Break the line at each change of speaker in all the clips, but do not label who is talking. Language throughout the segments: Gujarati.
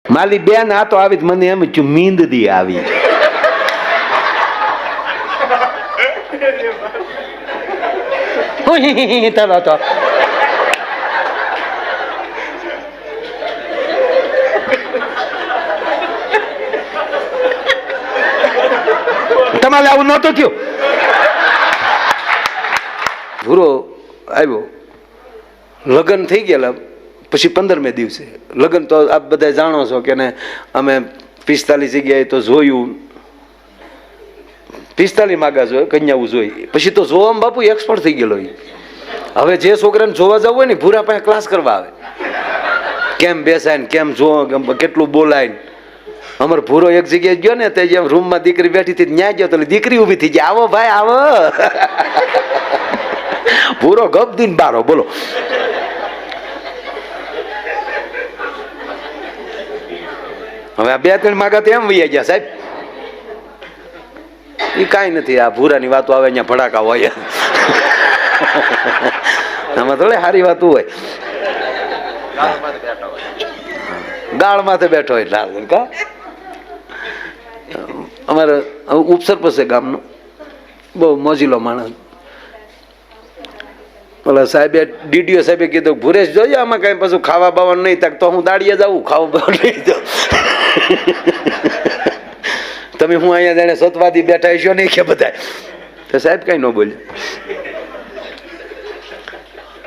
માલી બેન આ તો આવી મને એમ છું મીંદડી આવી. ચાલો તો તમારે આવું નહોતું થયું. ભૂરો આવ્યો, લગ્ન થઈ ગયેલા પછી 15મે દિવસે લગ્ન તો આપ બધા જાણો છો કે ને અમે 45 જગ્યાએ તો જોયું, 45 માગા જોયે કન્યાઓ જોઈ, પછી તો જોવામાં બાપુ એક્સપર્ટ થઈ ગયેલો. હવે જે છોકરાને જોવા જવું હોય ને ભૂરા પાસે ક્લાસ કરવા આવે, કેમ બેસાય ને કેમ જો કેટલું બોલાય. અમારે ભૂરો એક જગ્યાએ ગયો ને તે જેમ રૂમમાં દીકરી બેઠી હતી ન્યા ગયો તો દીકરી ઊભી થઈ જાય, આવો ભાઈ આવો. ભૂરો ગપ દીન બારો બોલો. હવે આ 2-3 માગા તો એમ વૈયા ગયા સાહેબ. એ કાંઈ નથી, આ ભૂરાની વાતો આવે અહીંયા ભડાકા હોય. આમાં થોડી સારી વાતો હોય. દાળ માથે બેઠો હોય લાલ કા. અમારે ઉપસરપંચ છે ગામનો, બહુ મોજીલો માણસ. ઓલા સાહેબે ડીડીઓ સાહેબે કીધું ભુરેશ જોઈએ આમાં કઈ પાછું ખાવા બાવાનું નહીં થાય તો હું દાડીએ જાઉં ખાવા બાવા નહીં જાઉં. તમે હું અહીંયા જાણે સતવાદી બેઠા છો નહીં કે બધા. તો સાહેબ કઈ ન બોલ્યા.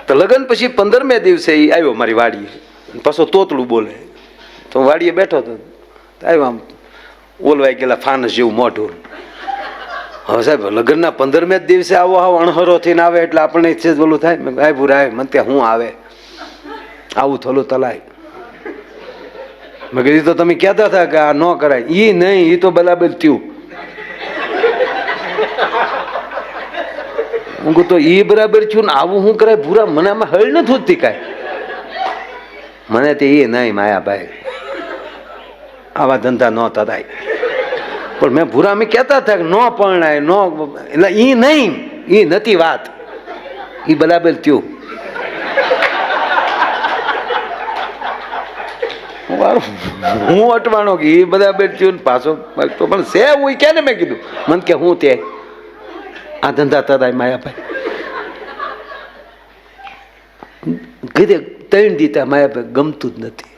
તો લગ્ન પછી 15મે દિવસે એ આવ્યો મારી વાડીએ, પાછો તોતલું બોલે. તો હું વાડીએ બેઠો હતો, આવ્યો આમ ઓલવાઈ ગયેલા ફાનસ જેવું મોઢું. હવે સાહેબ લગ્નના 15મે દિવસે આવો આવો અણહરો થઈને આવે એટલે આપણને છે બોલું થાય. ભાઈ ભૂરા મને ત્યાં હું આવે આવું થોડું તલાય. મેં કીધું તો તમે કહેતા હતા કે આ ન કરાય. ઈ નહીં, ઈ તો બરાબર થયું. હું કહું તો ઈ બરાબર થયું ને આવું શું કરાય ભૂરા? મને આમાં હળ નથી હોતી કાંઈ. મને તે એ નહીં માયાભાઈ, આવા ધંધા ન થાય. પણ મેં ભૂરા અમે કહેતા હતા કે ન પરણાય ન, એટલે ઈ નહીં, ઈ નથી વાત, ઈ બરાબર થયું. હું અટવાનો કે એ બરાબર થયું ને પાછો તો પણ છે હું કે ને મેં કીધું મને કે હું તે આ ધંધા તરાય માયાભાઈ કીધે 3 દીતા માયાભાઈ ગમતું જ નથી,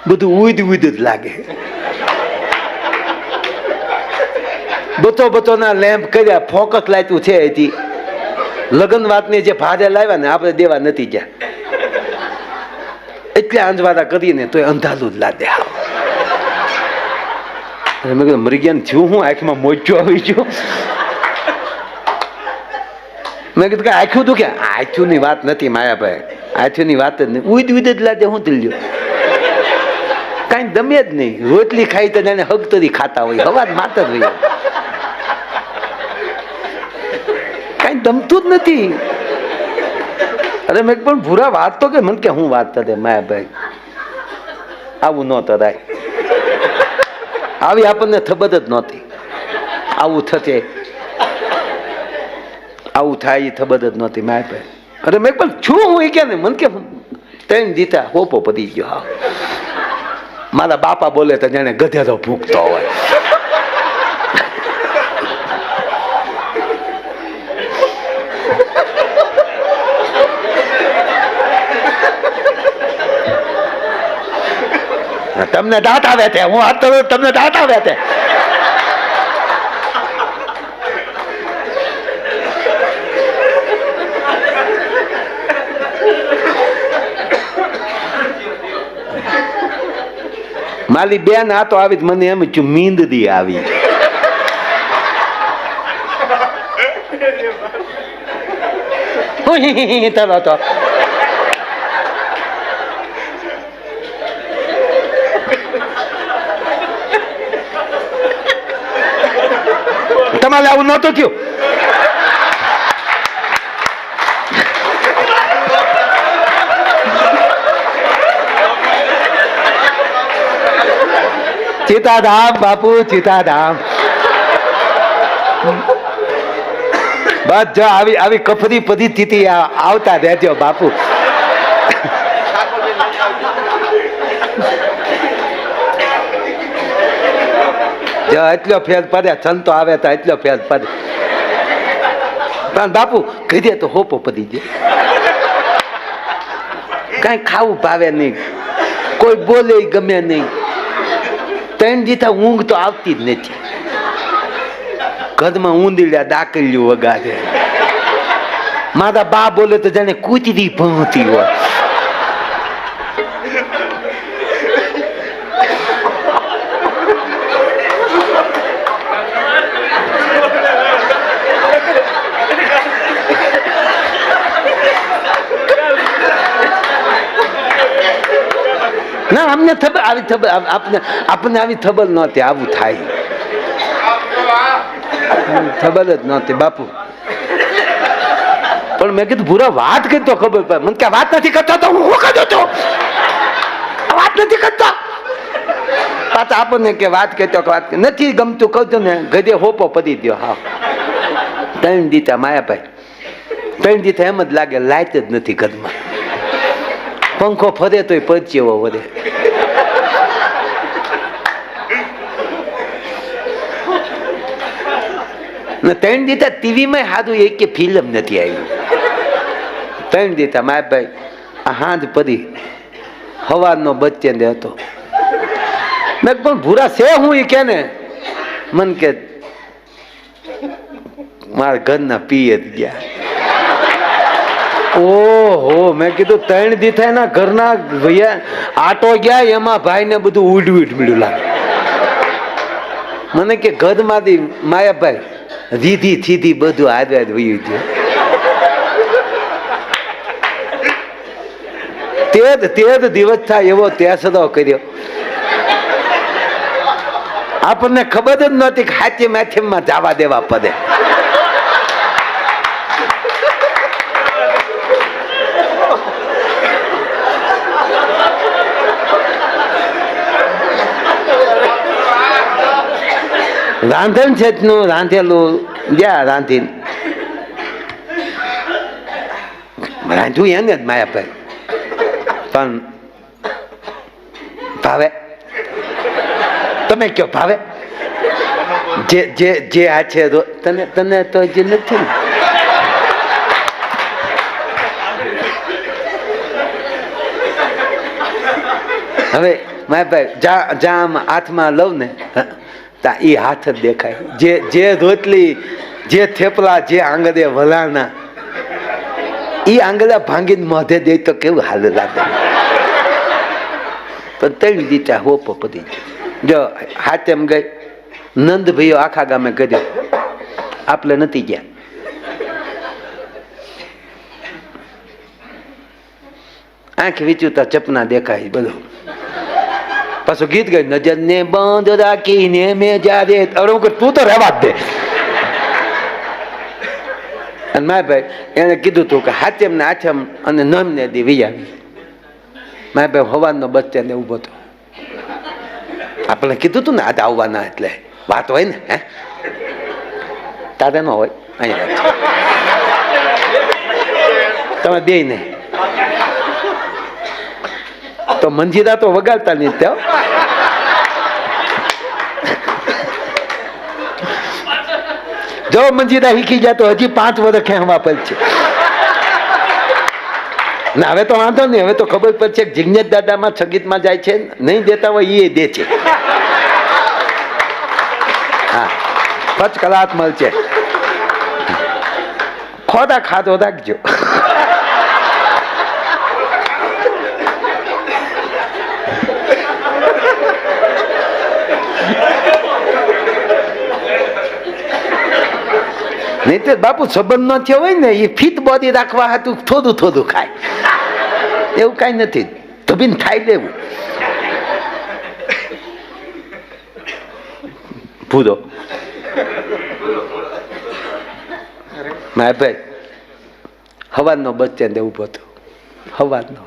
બધું ઉદ જ લાગે. બતો ના લેમ્પ કર્યા, ફોકસ લાયતું છે હજી. લગ્ન વાતની જે ભારે લાવ્યા ને આપણે દેવા નથી ગયા, એટલે આંજવાળા કરીને તોય અંધાલું જ લાદે. મેં કીધું મરી ગયા થયું હું આંખમાં મોજો આવી ગયો. મેં કીધું કે આંખ્યું તું ક્યાં? આંખ્યું ની વાત નથી માયાભાઈ, આંખ્યું ની વાત જ નહીં, ઉદ જ લાદે. હું દિલ્યો કઈ દમે જ નહીં. રોટલી ખાઈ તો જાણે હગતરી ખાતા હોય, હવા માત જ હોય, કઈ દમતું જ નથી. અરે મેં પણ ભૂરા વાત તો કે મને કે હું વાત થતે માયાભાઈ આવું ન થતાય, આવી આપણને ખબર જ નહોતી આવું થશે, આવું થાય એ ખબર જ નહોતી માયાભાઈ. અરે મેં પણ છું હું એ કે ને મને કે 3 દીતા હોપો પતી ગયો. હા મારા બાપા બોલે તો જાણે ગધેડો ભૂખતો હોય. તમને દાંત આવે છે, હું હાથ કરું તમને દાંત આવે છે. માલી બેન આ તો આવી મને એમ છું મીંદડી આવી. ચાલો તો તમારે આવું નહોતું થયું. સીતાધામ બાપુ સીતાધામ. બસ જો આવી આવી કફરી પધી સ્થિતિ આવતા રહેજો બાપુ. એટલો ફેર પડે, સંતો આવે તો એટલો ફેર પડે. પણ બાપુ કીધે તો હોપો પડી જાય, કઈ ખાવું ભાવે નહીં, કોઈ બોલે ગમે નહીં. 3 દીધા ઊંઘ તો આવતી જ નથી. ઘરમાં ઊંધીડા દાખલ્યું વગાડે, મારા બા બોલે તો જાણે કૂતરી ભણતી હોય. ના અમને આપણને આવી ખબર નહોતી આવું થાય, ખબર જ નહોતી બાપુ. પણ મેં કીધું ભૂરા વાત કરતો ખબર પડે. મને કે વાત નથી કરતો તો હું કરતો તો વાત નથી કરતો. પાછા આપણને કે વાત કરતો વાત નથી ગમતું કહું ને ગધે હોપો પડી દો. હા 3 દીધા માયાભાઈ, 3 દીધા એમ જ લાગે લાઈટ જ નથી ઘરમાં. પંખો ફરે તોય પરચેવો વધે. ને 3 દીધા ટીવીમાં સારું એક કે ફિલ્મ નથી આવી. 3 દીધા માય ભાઈ આ હાંજ પડી હવાનો બચ્ચે હતો. મેં પણ ભૂરા છે હું એ કે ને મન કે મારા ઘરના પીએ જ ગયા. ઓહો મેં કીધું 3 દીધા એના ઘરના ભૈયા આટો ગયા, એમાં ભાઈ ને બધું ઉડ્યું મળ્યું લાગે. મને કે ઘરમાંથી માયાભાઈ રીધી થીધી બધું આદવાદ વયું છે. તે દિવસ થાય એવો ત્યાસરો કર્યો. આપણને ખબર જ નહોતી કે હાચી માથેમાં જવા દેવા પડે. રાંધણ છે નું રાંધેલું જ્યાં રાંધીને રાંધ્યું એને જ માયાભાઈ. પણ ભાવે તમે કયો ભાવે જે આ છે તને તો હજી નથી. હવે માયાભાઈ જ્યાં હાથમાં લઉં ને એ હાથ જ દેખાય. જે રોટલી જે થેપલા જે આંગળે વલાણા એ આંગળા ભાંગીને મોઢે દે તો કેવું હાલ લાગે. પણ 3 દીધા હોપો પડી જો હાથ એમ ગઈ. નંદ ભાઈઓ આખા ગામે કર્યો, આપણે નથી ગયા. આંખ વિચુતા ચપના દેખાય બધું. પાછું ગીત ગઈ નજર ને બંધ રાખીને મેં જ્યારે તું તો રહેવા જ દે. અને માય ભાઈ એને કીધું હતું કે હાથેમ ને આઠમ અને નમ ને દી વી આવી. માય ભાઈ હવાનો બચ્ચે ને ઉભો હતો. આપણે કીધું તું ને આજે આવવાના એટલે વાત હોય ને. હે તારે ન હોય અહીંયા તમે બે નહીં તો મંજીરા તો વગાડતા નહીં ત્યાં. જો મંજીરા શીખી જાય તો હજી 5 વર્ષ ખેંચવા પડશે. ને હવે તો વાંધો નહીં, હવે તો ખબર પડશે કે જિજ્ઞેશ દાદામાં સંગીતમાં જાય છે, નહીં દેતા હોય એ દે છે. હા 5 કલાક મળશે. ખોટા ખાધો રાખજો. નહીં તો બાપુ સંબંધ ન થયો હોય ને એ ફિટ બોડી રાખવા હતું થોડું ખાય. એવું કઈ નથી, ધબીને ખાઈ લેવું. ભૂરો મારા ભાઈ હવાનો બચ્ચે ઉભો હતો. હવાનો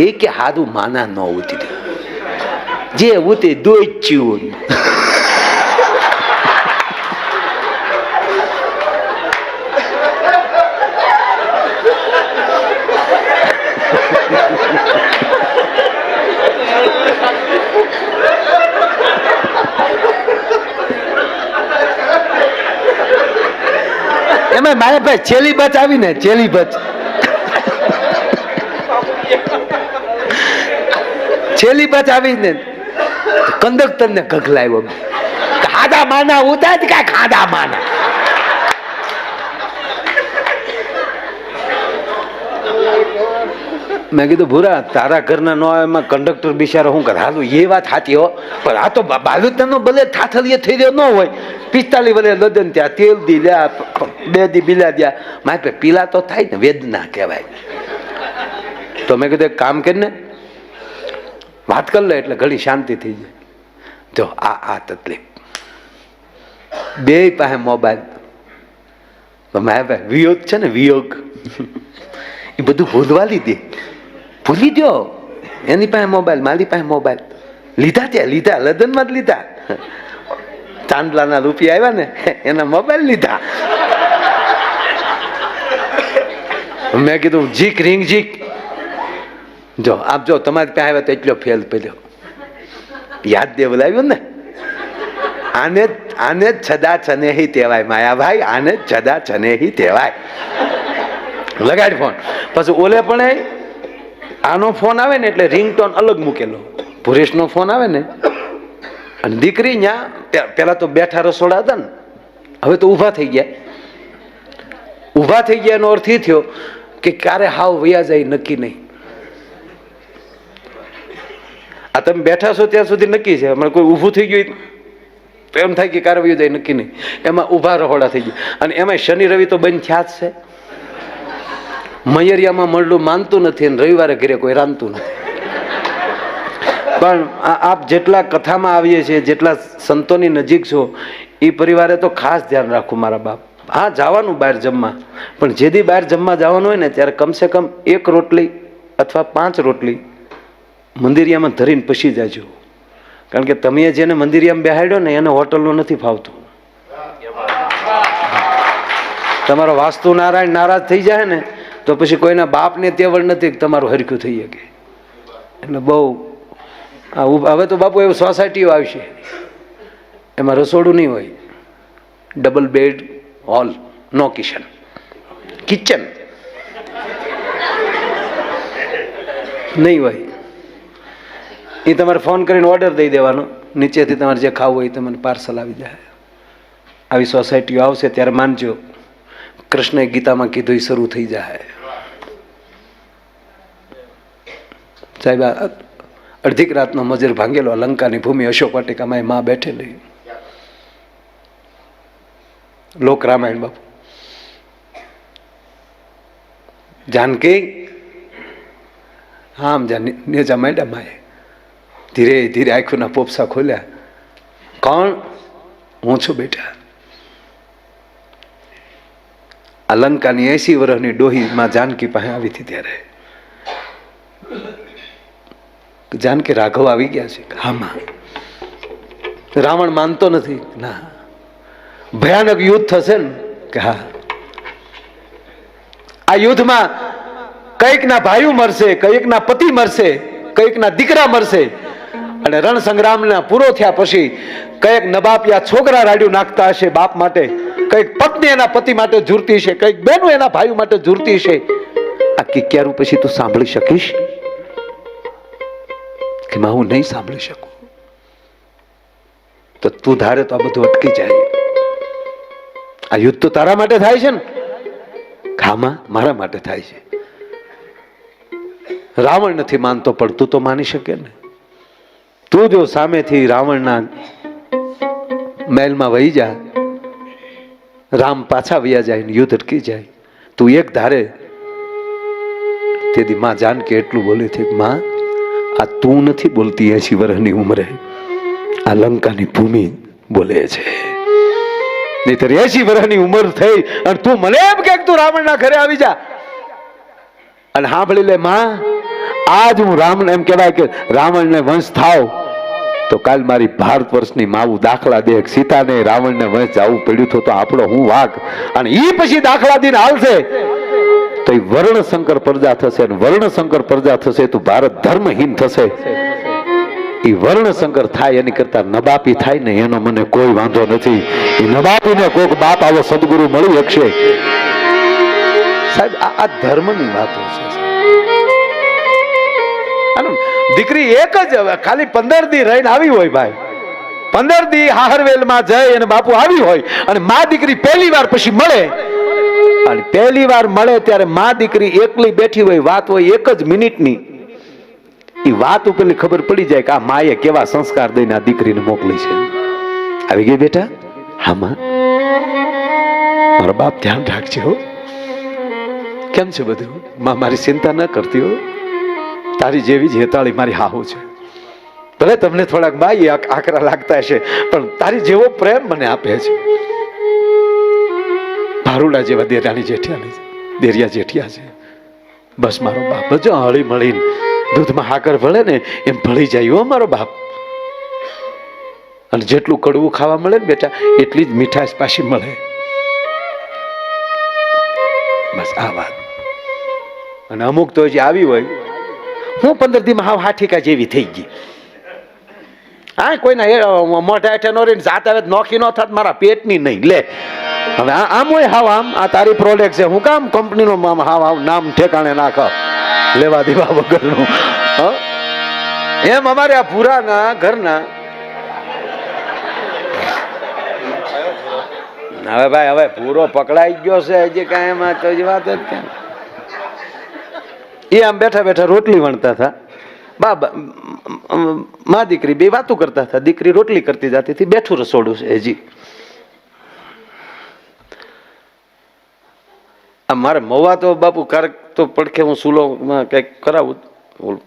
એ કે હારું માના ન ઉતરી જે ઉતરી દોચ્યું. એમાં મારા ભાઈ છેલ્લી બચ આવી ને, છેલ્લી બચ, છેલ્લી બચ આવી ને કંડક્ટર ને ગગલાવ્યો, ખાધા માના ઉતાર કા ખાધા માના. મેં કીધું ભૂરા તારા ઘરના નો એમાં કંડક્ટર બિચારો શું કરે? હાલું એ વાત સાચી હો, પણ આ તો બાલુતનો ભલે થાથલીએ થઈ રહ્યો ન હોય, 45 વર્ષે લદન ત્યાં તેલ દી લ્યા, 2 દી બિલા દ્યા, મારે પીલા તો થાય ને, વેદના કહેવાય. તો મેં કીધું એક કામ કરીને વાત કરી લે એટલે ઘણી શાંતિ થઈ જાય. જો આ તકલીફ, બે પાસે મોબાઈલ, મારા ભાઈ વિયોગ છે ને, વિયોગ એ બધું ભૂલવા લીધી, ભૂલી દો. એની પાસે મોબાઈલ, મારી પાસે મોબાઈલ, લીધા ત્યાં લીધા, લદનમાં જ લીધા. ચાંદલાના રૂપિયા આવ્યા ને એના મોબાઈલ લીધા. મેં કીધું જીક રિંગ જીક, જો આપ જો તમારી પાસે આવ્યા તો એટલો ફેલ પડ્યો. યાદ દેવલાવ્યું ને, આને જ છદા છનેહી કહેવાય માયાભાઈ, આને જ છદા છનેહી કહેવાય. લગાડ ફોન. પછી ઓલે પણ આનો ફોન આવે ને એટલે રિંગટોન અલગ મૂકેલો, ભુરેશનો ફોન આવે ને, અને દીકરી ત્યાં પેલા તો બેઠા રસોડા હતા ને, હવે તો ઊભા થઈ ગયા. ઊભા થઈ ગયા એનો અર્થ એ થયો કે ક્યારે હાવ વયા જાય નક્કી નહીં. આ તમે બેઠા છો ત્યાં સુધી નક્કી છે, હમણાં કોઈ ઊભું થઈ ગયું તો એમ થાય કે ક્યારે વયું જાય નક્કી નહીં. એમાં ઊભા રહોડા થઈ ગયા, અને એમાં શનિ રવિ તો બંધ થયા જ છે. મયરિયામાં મળલું માનતું નથી અને રવિવારે ઘરે કોઈ રાંધતું નથી. પણ આપ જેટલા કથામાં આવીએ છીએ, જેટલા સંતોની નજીક છો, એ પરિવારે તો ખાસ ધ્યાન રાખવું મારા બાપ. હા, જવાનું બહાર જમવા, પણ જે દી બહાર જમવા જવાનું હોય ને ત્યારે કમસે કમ 1 રોટલી અથવા 5 રોટલી મંદિરિયામાં ધરીને પછી જાજો. કારણ કે તમે જેને મંદિરિયામાં બેહાડ્યો ને એને હોટલનું નથી ફાવતું. તમારો વાસ્તુ નારાયણ નારાજ થઈ જાય ને તો પછી કોઈના બાપને તેવડ નથી તમારું હરખ્યું થઈ શકે. એટલે બહુ હવે તો બાપુ એવું સોસાયટીઓ આવશે, એમાં રસોડું નહીં હોય, ડબલ બેડ, હોલ, નો કિચન, કિચન નહીં હોય. એ તમારે ફોન કરીને ઓર્ડર દઈ દેવાનો, નીચેથી તમારે જે ખાવું હોય તમને પાર્સલ આવી જાય. આવી સોસાયટીઓ આવશે ત્યારે માનજો કૃષ્ણએ ગીતામાં કીધું એ શરૂ થઈ જાય. સાહેબ અડધીક રાતનો મજર ભાંગેલો, લંકાની ભૂમિ અશોક વાટિકામાં એ માં બેઠેલી. લોક રામાયણ બાપુ. જાનકી આમ નેજા માંડ્યા માએ, ધીરે ધીરે આંખોના પોપસા ખોલ્યા. કોણ? હું છું બેટા. આ લંકાની 80 વર્ષની ડોહી માં જાનકી પાસે આવી હતી ત્યારે જાનકી રાઘવ આવી ગયા છે. હા માં. રાવણ માનતો નથી. ના, ભયાનક યુદ્ધ થશે ને કે હા. આ યુદ્ધમાં કઈક ના ભાઈઓ મરશે, કઈક ના પતિ મરશે, કઈક ના દીકરા મરશે. અને રણ સંગ્રામના પૂરો થયા પછી કઈક નબાપિયા છોકરા રાડ્યું નાખતા હશે બાપ માટે, કઈક પત્ની એના પતિ માટે ઝૂરતી છે, કઈક બહેનો એના ભાઈઓ માટે ઝૂરતી છે. આ કિક્યારું પછી તું સાંભળી શકીશ? કે માં હું નહીં સાંભળી શકું. તો તું ધારે તો આ બધું અટકી જાય. આ યુદ્ધ તો તારા માટે થાય છે ને, ખામાં મારા માટે થાય છે. રાવણ નથી માનતો પણ તું તો માની શકે ને. તું જો સામેથી રાવણના મહેલમાં વહી જા, રામ પાછા વયા જાય ને યુદ્ધ અટકી જાય, તું એક ધારે. તેથી માં જાનકી એટલું બોલી હતી, માં આ તું નથી બોલતી 80 વર્ષની ઉંમરે, આ લંકાની ભૂમિ બોલે છે. નહીતર 80 વર્ષની ઉંમર થઈ અને તું મને એમ કે તું રાવણના ઘરે આવી જા. અને સાંભળી લે માં, આજ હું રામ એમ કહેવાય કે રાવણને વંશ થાવ તો કાલ મારી ભારત વર્ષની માવું દાખલા દે. સીતાને રાવણને વંશ જવું પડ્યું તો આપણો હું વાક. અને એ પછી દાખલા દઈને હાલશે તો એ વર્ણશંકર પ્રજા થશે, અને વર્ણશંકર પ્રજા થશે તો ભારત ધર્મહીન થશે. એ વર્ણશંકર થાય એની કરતા નબાપી થાય ને એનો મને કોઈ વાંધો નથી. એ નબાપીને કોઈક બાપ આવો સદગુરુ મળી શકશે સાહેબ આ ધર્મની વાતો છે. દીકરી એક જ ખાલી 15 દી રહીને આવી હોય ભાઈ, 15 દી હાહરવેલમાં જઈ અને બાપુ આવી હોય અને માં દીકરી પહેલી વાર પછી મળે, અને પહેલી વાર મળે ત્યારે માં દીકરી એકલી બેઠી હોય, વાત હોય 1 જ મિનિટની, એ વાત ઉપરની ખબર પડી જાય કે આ માએ કેવા સંસ્કાર દઈને આ દીકરીને મોકલી છે. આવી ગઈ બેટા? હા માં. મારો બાપ ધ્યાન રાખજે હો. કેમ છે બધું? માં મારી ચિંતા ન કરતી હો, તારી જેવી જ હેતાળી મારી હાહુ છે. ભલે તમને થોડાક બાઈ આકરા લાગતા હશે, પણ તારી જેવો પ્રેમ મને આપે છે. ભારુડા જેવા દેરાણી દેરિયા જેઠિયા છે. બસ મારો બાપ જો હળી મળીને દૂધમાં હાકર ભળે ને એમ ભળી જાય હો મારો બાપ. અને જેટલું કડવું ખાવા મળે ને બેટા, એટલી જ મીઠાશ પાછી મળે. બસ આ વાત. અને અમુક તો જે આવી હોય, હું 15 દીમાં હાવ હાઠીકા જેવી થઈ ગઈ. હા, કોઈના મોઢા હેઠે નો રહીને જાત આવે નોખી ન થાત, મારા પેટની નહીં લે. હવે આમ હોય હાવ આમ, આ તારી પ્રોડક્ટ છે, હું કામ કંપનીનો હાવ હાવ નામ ઠેકાણે નાખ લેવા દેવા વગરનું. એમ અમારે આ ભૂરાના ઘરના, હવે ભાઈ હવે પૂરો પકડાઈ ગયો છે, હજી કાંઈ એમાં તો વાત જ ક્યાં. એ આમ બેઠા બેઠા રોટલી વણતા હતા. બાબા માં દીકરી બે વાતો કરતા હતા. દીકરી રોટલી કરતી જતી હતી, બેઠું રસોડું છે હજી. આ મારે મવા તો બાપુ ક્યારેક તો પડખે હું સુલોમાં કંઈક કરાવું,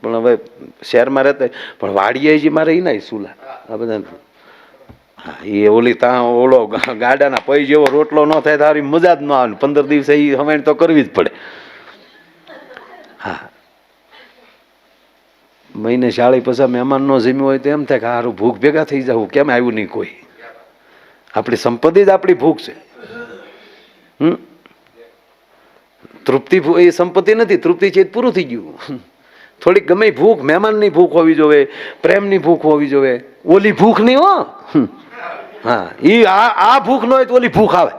પણ હવે શહેરમાં રહેતા, પણ વાડીએ હજી મારે એ ના સુલા આ બધા. હા, એ ઓલી ત્યાં ઓલો ગાડાના પૈ જેવો રોટલો ન થાય તારી મજા જ ન આવે. 15 દિવસે એ હવાણ તો કરવી જ પડે. હા, મહિને શાળી પછી મહેમાન નો જમ્યું હોય તો એમ થાય કે હારું ભૂખ ભેગા થઈ જવું, કેમ આવ્યું નહીં કોઈ. આપણી સંપત્તિ જ આપણી ભૂખ છે. તૃપ્તિ એ સંપત્તિ નથી, તૃપ્તિ છે પૂરું થઈ ગયું. થોડીક ગમે ભૂખ, મહેમાનની ભૂખ હોવી જોઈએ, પ્રેમની ભૂખ હોવી જોઈએ, ઓલી ભૂખ નહીં હો. હા, એ આ ભૂખ ન હોય તો ઓલી ભૂખ આવે.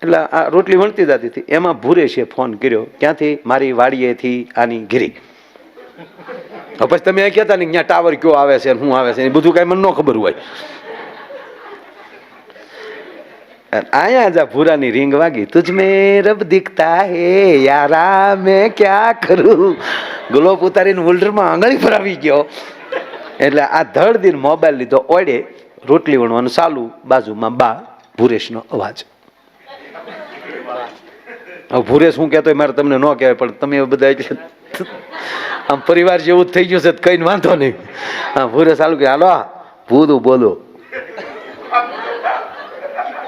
એટલે આ રોટલી વણતી જતી હતી, એમાં ભૂરેશે ફોન કર્યો. ક્યાંથી? મારી વાડીએથી આની ઘીરી. પછી તમે કહેતા ને ત્યાં ટાવર કયો આવે છે, શું આવે છે, એ બધું કઈ મને ન ખબર હોય. આયા જા ભૂરાની રીંગ વાગી. તુજ મેં રબ દિખતા હે યારા મેં ક્યાં કરું. ગ્લોબ ઉતારીને હોલ્ડરમાં આંગળી પર આવી ગયો. એટલે આ ધડ દિન મોબાઈલ લીધો, ઓડે રોટલી વણવાનું ચાલુ, બાજુમાં બા ભૂરેશનો અવાજ. હવે ભૂરેશ શું કહેતો મારે તમને ન કહેવાય, પણ તમે બધા એટલે આમ પરિવાર જેવું જ થઈ ગયું છે, કઈ વાંધો નહીં. હા, ભૂરેશ ચાલુ કે હાલો ભૂદું બોલો.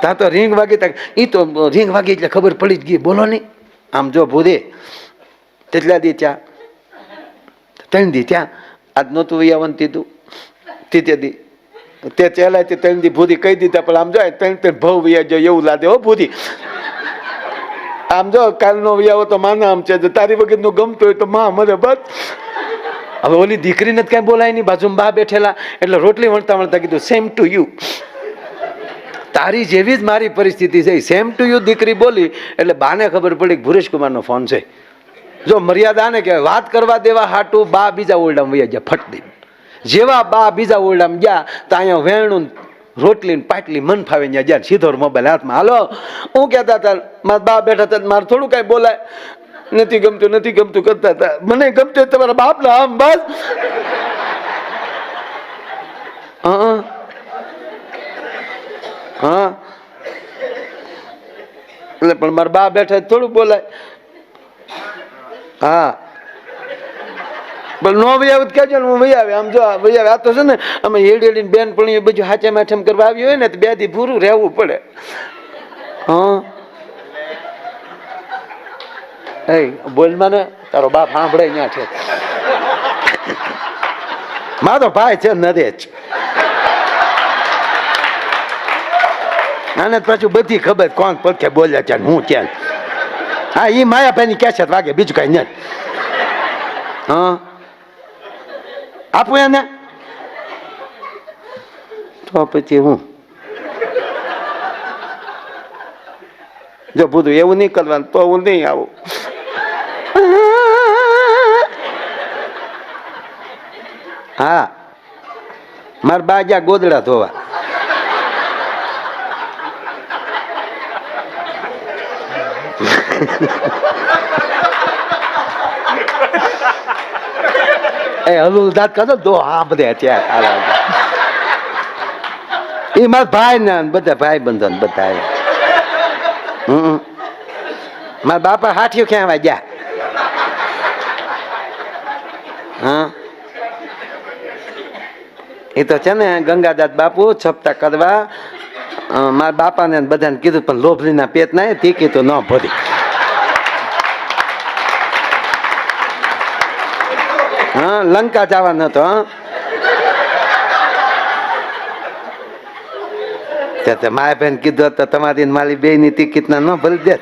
ત્યાં તો રીંગ વાગી, એ તો રીંગ વાગી એટલે ખબર પડી જ ગઈ, બોલો નહીં. આમ જો ભૂદે તેટલા દી ત્યાં 3 દી ત્યાં, આજ નહોતું વૈયાવન તીધું તીતે દી તે ચેલા 3 દી ભૂદી કહી દીધા, પણ આમ જો 3 ભવ વૈયા જો એવું લાગે હો ભૂદી. આમ જો કાલનો વૈયાવો તો માના આમ છે, તારી વગર નું ગમતું હોય તો માં મને બસ. હવે ઓલી દીકરીને જ કઈ બોલાય નહીં, બાજુમાં બા બેઠેલા, એટલે રોટલી વણતા વણતા કીધું સેમ ટુ યુ. તારી જેવી જ મારી પરિસ્થિતિ છે, સેમ ટુ યુ દીકરી બોલી. એટલે બાને ખબર પડી કે ભુરેશ કુમારનો ફોન છે. જો મર્યાદા ને કહેવાય, વાત કરવા દેવા હાટું બા બીજા ઓરડામાં વયા ગયા ફટ દઈને. જેવા બા બીજા ઓરડામાં ગયા તો અહીંયા વેણું રોટલી પાટલી મન ફાવે ત્યાં ગયા, સીધો મોબાઈલ હાથમાં. હાલો હું કહેતા હતા, મારા બા બેઠા હતા, મારે થોડું કઈ બોલાય, નથી ગમતું નથી ગમતું કરતા હતા. મને ગમતું તમારા બાપના આમ બસ. હા, એટલે પણ મારા બા બેઠા થોડું બોલાય. હા, પણ નો ભાઈ આવું કેજો ને, હું ભાઈ આવે. આમ જો ભાઈ આવે, આ તો છે ને અમે હેડી બેન પણ બધું હાચે માઠેમ કરવા આવી હોય ને તો 2 દી પૂરું રહેવું પડે. હા, એ બોલ મને, તારો બાપ સાંભળે ત્યાં છે. મારો ભાઈ છે નથી જ, આને પાછું બધી ખબર કોણ પડખે બોલ્યા છે હું ક્યાં. હા, એ માયાભાઈ ની કેસેટ વાગે, બીજું કઈ નહીં. હા, આપું એને તો પછી હું જો ભૂતું એવું નહીં કરવાનું તો હું નહીં આવું. હા મારા બા જ્યાં ગોદડા ધોવા. એ હલું દાંત કાઢો દો હા બધે અત્યારે એ મારા ભાઈ ને બધા ભાઈ બંધો ને બધા. મારા બાપા હાથીઓ ક્યાં ગયા. હા એ તો છે ને ગંગાદાસ બાપુ છપતા કરવા મારા બાપાને બધાને કીધું પણ લોભલીના પેટ ના તે કીધું ન ભરી. હા લંકા જવાનો હતો. મારા બેન કીધું તો તમારી મારી બે ની ટિકિટ ના ન ભરી દે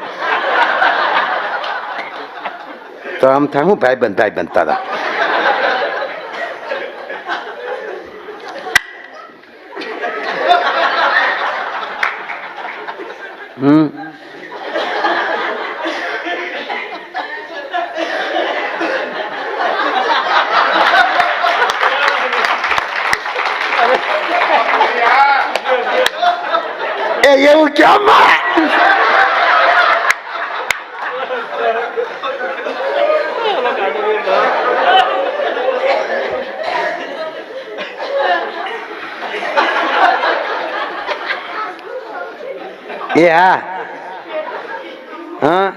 તો આમ થાય હું ભાઈબંધ તારા. એવું કેમ એ હા હા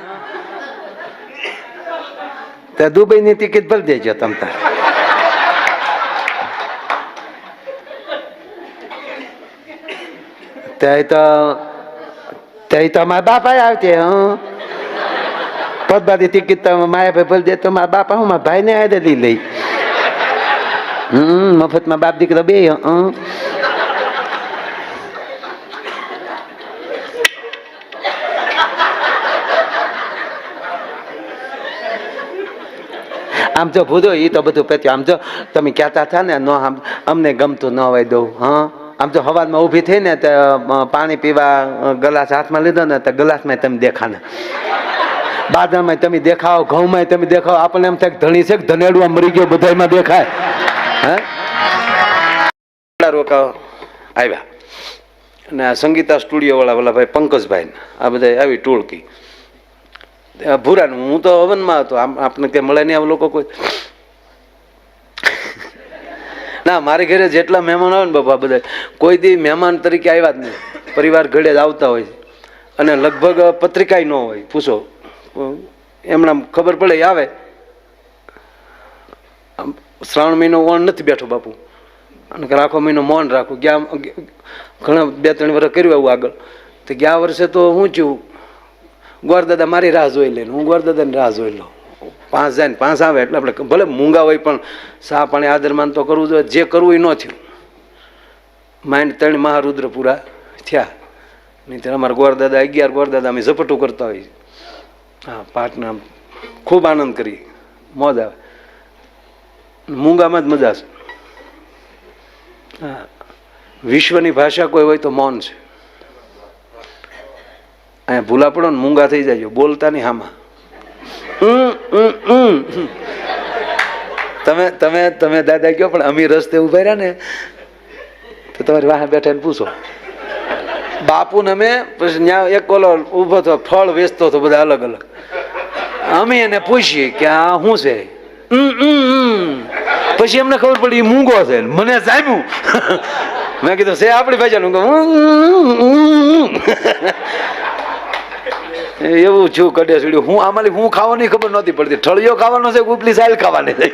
તો દુબઈ ની ટિકિટ ભરી દેજો તમ તાર. તો મારા બાપા આવતે પદબાદી ટિકિટ તો માયા ભાઈ ભરી દે તો મારા બાપા હું મારા ભાઈ ને આદે લઈ. મફતમાં બાપ દીકરો બે. આમ જો ભૂદો એ તો બધું પત્યું. આમ જો તમે કહેતા હતા ને નો અમને ગમતું ન હોય દઉં. હા આમ તો હવારમાં ઊભી થઈ ને તો પાણી પીવા ગ્લાસ હાથમાં લીધો ને તો ગ્લાસમાં તમે દેખાને, બાજરામાં તમે દેખાઓ, ઘઉંમાં તમે દેખાઓ. આપણને એમ થાય ધણી છે કે ધનેડું મરી ગયો બધામાં દેખાય. હે રોકાઓ આવ્યા અને આ સંગીતા સ્ટુડિયો વાળા ઓલા ભાઈ પંકજભાઈ આ બધા આવી ટોળકી ભૂરાનું. હું તો હવનમાં હતો. આપણે ત્યાં મળે નહીં આ લોકો કોઈ. ના મારી ઘરે જેટલા મહેમાન આવે ને બાપા બધા કોઈ દી મહેમાન તરીકે આવ્યા જ નહીં. પરિવાર ઘડે જ આવતા હોય અને લગભગ પત્રિકાય ન હોય. પૂછો એમના ખબર પડે આવે. શ્રાવણ મહિનો ઓણ નથી બેઠો બાપુ અને આખો મહિનો મૌન રાખું. ગયા ઘણા 2-3 વર્ષ કર્યું આવું આગળ. તો ગયા વર્ષે તો હું થયું ગોરદાદા મારી રાહ જોઈ લઈને હું ગોરદાદાની રાહ જોઈ લઉં. 5 જાય ને 5 આવે એટલે આપણે ભલે મૂંગા હોય પણ સા પાણી આદરમાન તો કરવું જોઈએ. જે કરવું એ ન થયું. માઇન્ડ 3 મહારુદ્ર પૂરા થયા. નહીં ત્યારે અમારા ગોરદાદા 11 ગોરદાદા અમે ઝપટું કરતા હોઈએ. હા પાઠના ખૂબ આનંદ કરીએ, મોજ આવે. મૂંગામાં જ મજા છે. હા વિશ્વની ભાષા કોઈ હોય તો મૌન છે. અહીંયા ભૂલા પડો ને મૂંગા થઈ જાય બોલતા નહીં. હામાં તમે દાદા કયો પણ અમી રસ્તે ઉભા રહ્યા ને તો તમારી વાહ બેઠા ને પૂછો. બાપુ ને અમે પછી ત્યાં એક ઓલો ઉભો થયો ફળ વેચતો હતો બધા અલગ અલગ. અમે એને પૂછીએ કે આ શું છે. પછી એમને ખબર પડી મૂંગો છે. મને સાહેબું મેં કીધું છે આપણી ભાષાનું. એવું છું કડે સીડ્યું. હું આમાં હું ખાવાની ખબર નહોતી પડતી. ઠળિયો ખાવાનો છે ઉપલી સાઈલ ખાવાની છે.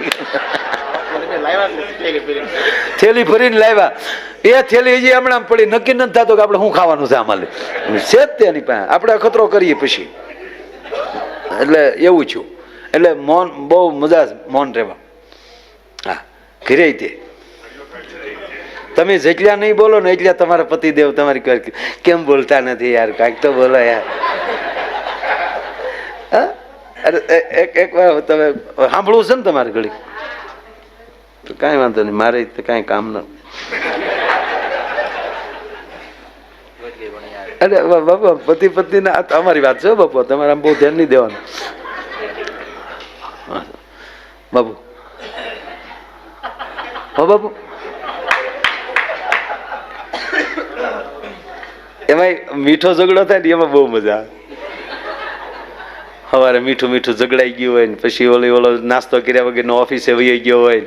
થેલી ભરીને લાવ્યા. એ થેલી હજી હમણાં પડી નક્કી નથી થતો કે આપણે શું ખાવાનું છે આમાં છે જ તેની પાસે. આપણે અખતરો કરીએ પછી. એટલે એવું છું. એટલે મૌન બહુ મજા મૌન રહેવા. હા ઘરે તે તમે જેટલા નહીં બોલો ને એટલા તમારા પતિદેવ તમારી કેમ બોલતા નથી યાર, કાંઈક તો બોલો યાર. અરે એક વાર તમે સાંભળવું છે ને તમારે ઘડી તો કાંઈ વાંધો નહીં. મારે કાંઈ કામ ન અરે બાપા પતિ પત્ની ના અમારી વાત છે બાપુ, તમારે આમ બહુ ધ્યાન નહીં દેવાનું બાપુ. હો બાપુ, એમાં મીઠો ઝઘડો થાય ને એમાં બહુ મજા આવે. સવારે મીઠું મીઠું ઝઘડાઈ ગયું હોય ને પછી ઓલો નાસ્તો કર્યા વગરનો ઓફિસે વહી ગયો હોય,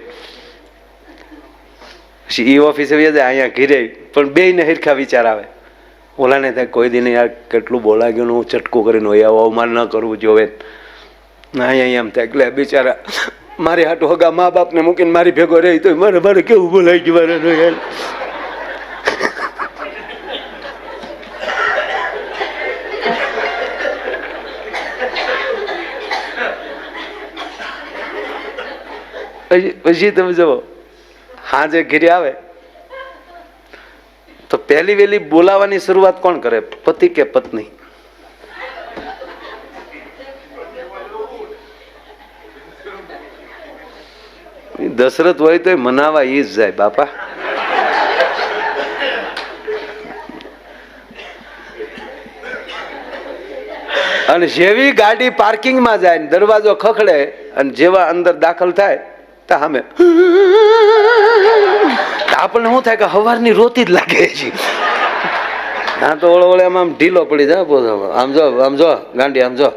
પછી એ ઓફિસે વહી જાય, અહીંયા ઘીરે પણ બેયને હરખા વિચાર આવે. ઓલાને થાય કોઈ દિન યાર કેટલું બોલા ગયું, હું ચટકું કરીને હોય આવું અવમાન ન કરવું જોવે. અહીંયા એમ થાય એટલે બિચારા મારી હાટું હગા મા બાપને મૂકીને મારી ભેગો રહી તો મારે કેવું બોલાઈ ગયું મારે યાર. પછી તમે જુઓ હાજે ઘેરે આવે તો પહેલી વહેલી બોલાવાની શરૂઆત કોણ કરે, પતિ કે પત્ની? દશરથ હોય તો મનાવા ઈ જ જાય બાપા. અને જેવી ગાડી પાર્કિંગમાં જાય ને દરવાજો ખખડે અને જેવા અંદર દાખલ થાય તો સામે આપણને શું થાય કે હવારની રોતી જ લાગે છે. હા તો ઓળો ઓળે આમ ઢીલો પડી જાય. આમ જો ગાંડી આમ જો.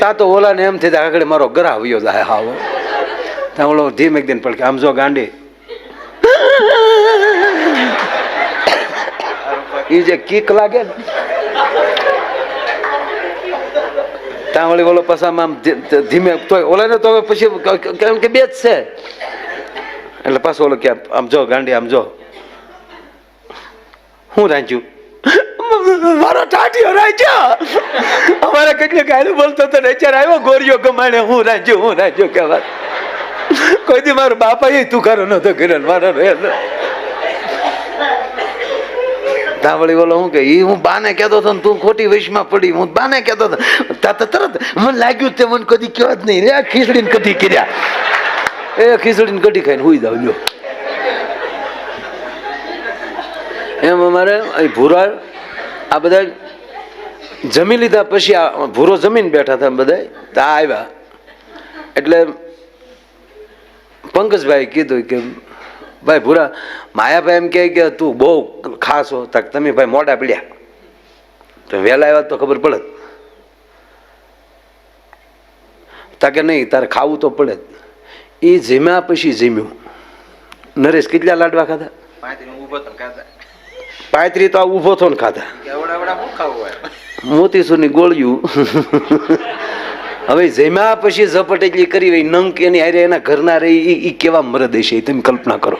તા તો ઓલા ને એમ થઈ જાય આગળ મારો ગરા આવ્યો જાય. હાવ ત્યાં ઓલો ધીમે એક દિન પડકે આમ જો ગાંડી. એ જે કીક લાગે ને ત્યાં વળી ઓલો પસામાં ધીમે તો ઓલા ને તો પછી કેમ કે બે જ છે એટલે પાછો ઓલો કે આમ જો ગાંડી આમ જો. હું રાંચ્યું મારો ટાટિયો રાંચ્યો. અમારે કેટલી ગાડી બોલતો તો અત્યારે આવ્યો ગોરીઓ ગમાણે હું રાંચ્યો કે વાત કોઈ દી મારો બાપા એ તું કરો નતો કર્યો મારો વળી બોલો હું કે હું બાને કહેતો હતો તું ખોટી વૈશમાં પડી. હું બાને કહેતો હતો તરત મને લાગ્યું તે મને કદી કહેવા જ નહીં રે ખીચડીને કઢી કર્યા. એ ખીચડીને કઢી ખાઈને હુઈ જાવ લ્યો. એમ અમારે અહીં ભૂરા આ બધા જમી લીધા પછી આ ભૂરો જમીન બેઠા હતા બધા તા આવ્યા એટલે પંકજભાઈ કીધું કે ભાઈ ભૂરા માયાભાઈ એમ કે તું બહુ ખાસ હો. તક તમે ભાઈ મોડા પીડ્યા તો વહેલા આવ્યા તો ખબર પડે. તાકે નહીં તારે ખાવું તો પડે. એ જીમ્યા પછી જીમ્યું. નરેશ કેટલા લાડવા ખાધા? 35 તો આ ઉભો થો ને ખાધા. મોતીસુરની ગોળિયું. હવે જમ્યા પછી ઝપટ એટલી કરી હોય નંક એની હારે એના ઘરના રહી એ કેવા મરદ હશે તમે કલ્પના કરો.